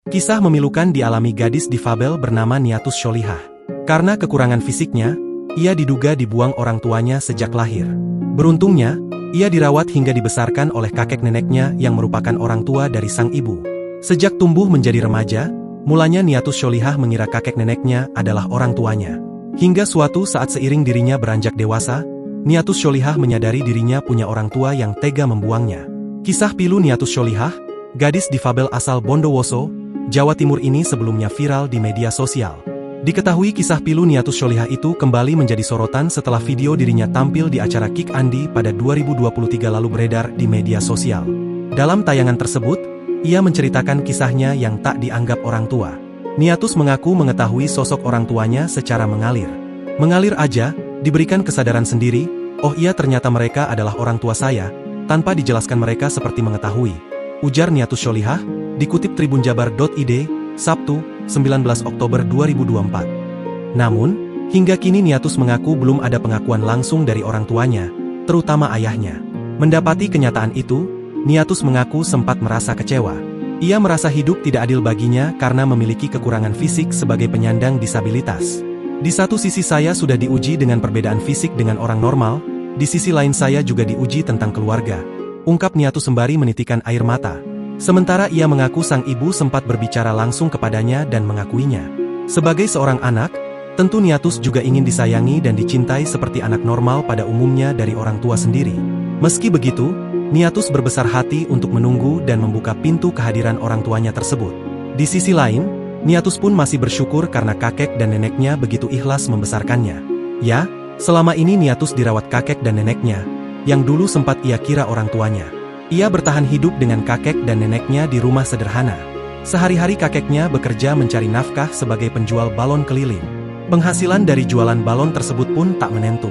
Kisah memilukan dialami gadis difabel bernama Niatus Sholihah. Karena kekurangan fisiknya, ia diduga dibuang orang tuanya sejak lahir. Beruntungnya, ia dirawat hingga dibesarkan oleh kakek neneknya yang merupakan orang tua dari sang ibu. Sejak tumbuh menjadi remaja, mulanya Niatus Sholihah mengira kakek neneknya adalah orang tuanya. Hingga suatu saat seiring dirinya beranjak dewasa, Niatus Sholihah menyadari dirinya punya orang tua yang tega membuangnya. Kisah pilu Niatus Sholihah, gadis difabel asal Bondowoso, Jawa Timur ini sebelumnya viral di media sosial. Diketahui kisah pilu Niatus Sholihah itu kembali menjadi sorotan setelah video dirinya tampil di acara Kick Andi pada 2023 lalu beredar di media sosial. Dalam tayangan tersebut, ia menceritakan kisahnya yang tak dianggap orang tua. Niatus mengaku mengetahui sosok orang tuanya secara mengalir. Mengalir aja, diberikan kesadaran sendiri, oh iya ternyata mereka adalah orang tua saya, tanpa dijelaskan mereka seperti mengetahui. Ujar Niatus Sholihah, dikutip tribunjabar.id, Sabtu, 19 Oktober 2024. Namun, hingga kini Niatus mengaku belum ada pengakuan langsung dari orang tuanya, terutama ayahnya. Mendapati kenyataan itu, Niatus mengaku sempat merasa kecewa. Ia merasa hidup tidak adil baginya karena memiliki kekurangan fisik sebagai penyandang disabilitas. Di satu sisi saya sudah diuji dengan perbedaan fisik dengan orang normal, di sisi lain saya juga diuji tentang keluarga. Ungkap Niatus sembari menitikan air mata. Sementara ia mengaku sang ibu sempat berbicara langsung kepadanya dan mengakuinya. Sebagai seorang anak, tentu Niatus juga ingin disayangi dan dicintai seperti anak normal pada umumnya dari orang tua sendiri. Meski begitu, Niatus berbesar hati untuk menunggu dan membuka pintu kehadiran orang tuanya tersebut. Di sisi lain, Niatus pun masih bersyukur karena kakek dan neneknya begitu ikhlas membesarkannya. Ya, selama ini Niatus dirawat kakek dan neneknya, yang dulu sempat ia kira orang tuanya. Ia bertahan hidup dengan kakek dan neneknya di rumah sederhana. Sehari-hari kakeknya bekerja mencari nafkah sebagai penjual balon keliling. Penghasilan dari jualan balon tersebut pun tak menentu.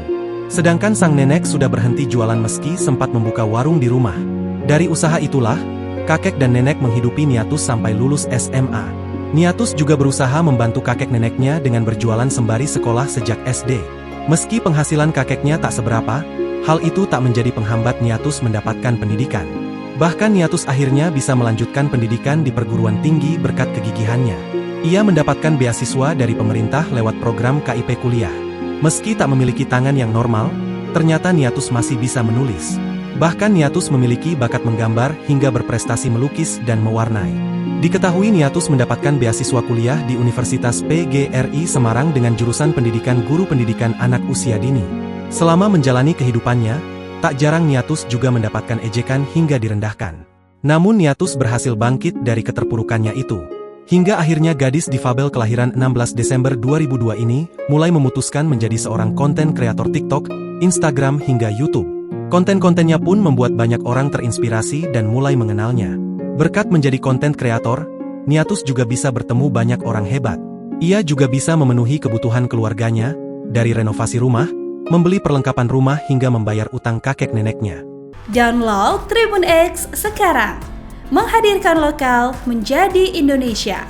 Sedangkan sang nenek sudah berhenti jualan meski sempat membuka warung di rumah. Dari usaha itulah, kakek dan nenek menghidupi Niatus sampai lulus SMA. Niatus juga berusaha membantu kakek neneknya dengan berjualan sembari sekolah sejak SD. Meski penghasilan kakeknya tak seberapa, hal itu tak menjadi penghambat Niatus mendapatkan pendidikan. Bahkan Niatus akhirnya bisa melanjutkan pendidikan di perguruan tinggi berkat kegigihannya. Ia mendapatkan beasiswa dari pemerintah lewat program KIP kuliah. Meski tak memiliki tangan yang normal, ternyata Niatus masih bisa menulis. Bahkan Niatus memiliki bakat menggambar hingga berprestasi melukis dan mewarnai. Diketahui Niatus mendapatkan beasiswa kuliah di Universitas PGRI Semarang dengan jurusan pendidikan guru pendidikan anak usia dini. Selama menjalani kehidupannya, tak jarang Niatus juga mendapatkan ejekan hingga direndahkan. Namun Niatus berhasil bangkit dari keterpurukannya itu. Hingga akhirnya gadis difabel kelahiran 16 Desember 2002 ini mulai memutuskan menjadi seorang konten kreator TikTok, Instagram hingga YouTube. Konten-kontennya pun membuat banyak orang terinspirasi dan mulai mengenalnya. Berkat menjadi konten kreator, Niatus juga bisa bertemu banyak orang hebat. Ia juga bisa memenuhi kebutuhan keluarganya, dari renovasi rumah, membeli perlengkapan rumah hingga membayar utang kakek neneknya. Download Tribun X sekarang. Menghadirkan lokal menjadi Indonesia.